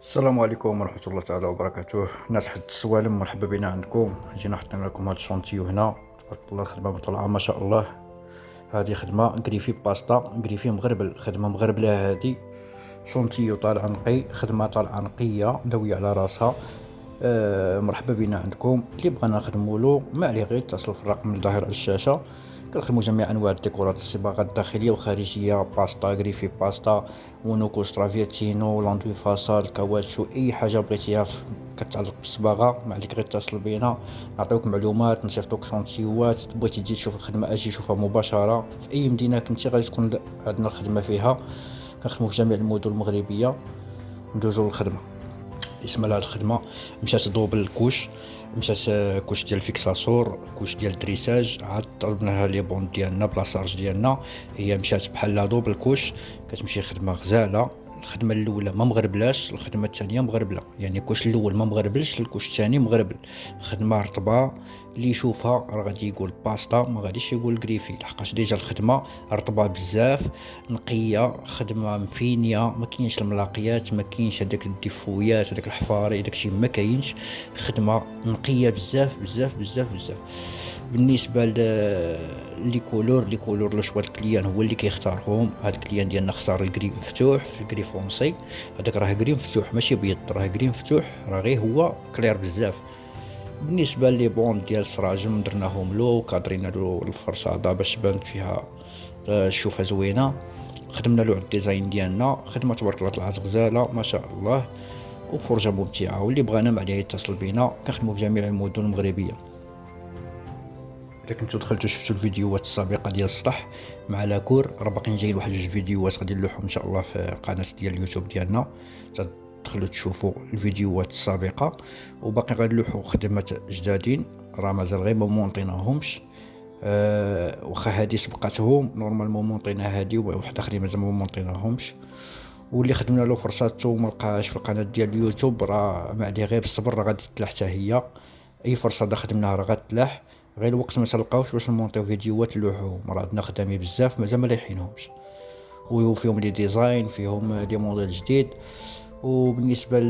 السلام عليكم ورحمة الله تعالى وبركاته. ناس حد السوالم، مرحبا بنا عندكم. جينا حطينا لكم هاد الشونتيو هنا، تبارك الله الخدمة مطلعة ما شاء الله. هذه خدمة غريفي باستا، غريفي مغربل، خدمة مغربلة هذه. شونتيو طالع نقي، خدمة طالعة نقية دوية على راسها. مرحبا بنا عندكم. اللي بغانا نخدمولو ما عليه غير يتصل في الرقم الظاهر على الشاشة. كنخدمو جميع انواع الديكورات، الصباغات الداخليه والخارجيه، باستا، غريفي باستا، ونوكو، سترافيتينو، لاندوي فاصال، كاواتشو، اي حاجه بغيتيها كتعلق بالصباغه ما عليك غير اتصل بينا، نعطيوك معلومات، نصيفطوك شونتيوات. بغيتي تجي تشوف الخدمه اجي شوفها مباشره في اي مدينه كنتي غادي تكون عندنا الخدمه فيها. كنخدمو في جميع المدن المغربيه. ندوزو للخدمه. اسم لهاد الخدمه مشات دوبل الكوش، مشات كوش ديال فيكساسور، كوش ديال دريساج، عاد طلبناها لي بون ديالنا بلا شارج ديالنا. هي مشات بحال دوبل كوش، كتمشي خدمه غزاله. الخدمه الاولى ما مغربلاش، الخدمه الثانيه مغربله، يعني الكوش الاول ما مغربلش، الكوش الثاني مغربل. خدمه رطبه، اللي يشوفها راه غادي يقول باستا، ما غاديش يقول غريفي، لحقاش ديجا الخدمه رطبه بزاف، نقيه، خدمه مفينيه، ما كاينش الملاقيات، ما كاينش هذاك الديفويات، هذاك الحفاري، داكشي ما كاينش. خدمه نقيه بزاف بزاف بزاف بزاف. بالنسبه لي كولور لو شوا الكليان هو اللي كيختارهم. هاد الكليان ديالنا اختار الكري مفتوح في الكري فونسي. هذاك راه كري مفتوح ماشي بيض، راه كري مفتوح، راه غير هو كلير بزاف. بالنسبه لي بون ديال السراجم درناهم له، كادرينا له الفرصاده باش بانت فيها الشوفه زوينه. خدمنا له على الديزاين ديالنا، خدمه تبارك الله طلعت غزاله ما شاء الله، وفرجه ممتعه. واللي بغانا ما عليه يتصل بينا، كنخدموا في جميع المدن المغربيه. الا كنتو دخلتو شفتو الفيديوهات السابقه ديال السطح مع لاكور، راه باقيين جايين واحد جوج فيديوهات غادي نلوحهم ان شاء الله في قناه ديال اليوتيوب ديالنا، تدخلوا تشوفوا الفيديوهات السابقه. وباقي غنلوحوا خدمات جدادين، راه مازال غير ما مونطيناهمش. واخا هادي سبقاتهم نورمالمون مونطينا هادي، وواحد اخرين مازال ما مونطيناهمش. واللي خدمنا له فرصاتو وما لقاهاش في القناه ديال اليوتيوب، راه ما عليه غير بالصبر، راه غادي تلاح حتى هي. اي فرصه خدمناها راه غتلاح، غير الوقت ما تلقاوش باش نمونطيو فيديوهات نلوحوهم. راه عندنا خدامين بزاف مازال ما لايحينهمش، وفيهم لي ديزاين، فيهم لي موديل جديد. وبالنسبه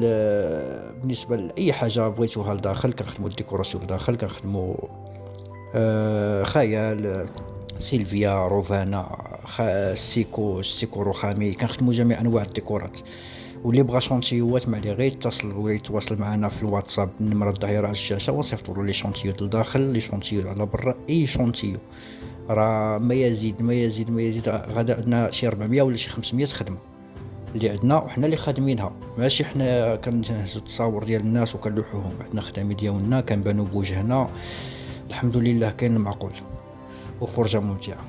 بالنسبه لاي حاجه بغيتوها لداخل، كنخدموا الديكوراسيون لداخل، كنخدموا خيال، سيلفيا، روفانا، سيكو رخامي، كنخدموا جميع انواع الديكورات. واللي بغى شونتيوات ما عليه غير يتصل ولا يتواصل معنا في الواتساب، النمره الظاهره على الشاشه، ونصيفطوا له لي شونتيو لداخل، لي شونتيو على برا، اي شونتيو. راه ما يزيد ما يزيد ما يزيد، غادا عندنا شي 400 ولا شي 500 خدمه اللي عندنا، وحنا اللي خادمينها، ماشي حنا كنجهزوا التصاور ديال الناس وكنلوحوهم. عندنا خدامين ديالنا كنبانوا بوجهنا، الحمد لله كاين المعقول، وفرجه ممتعه.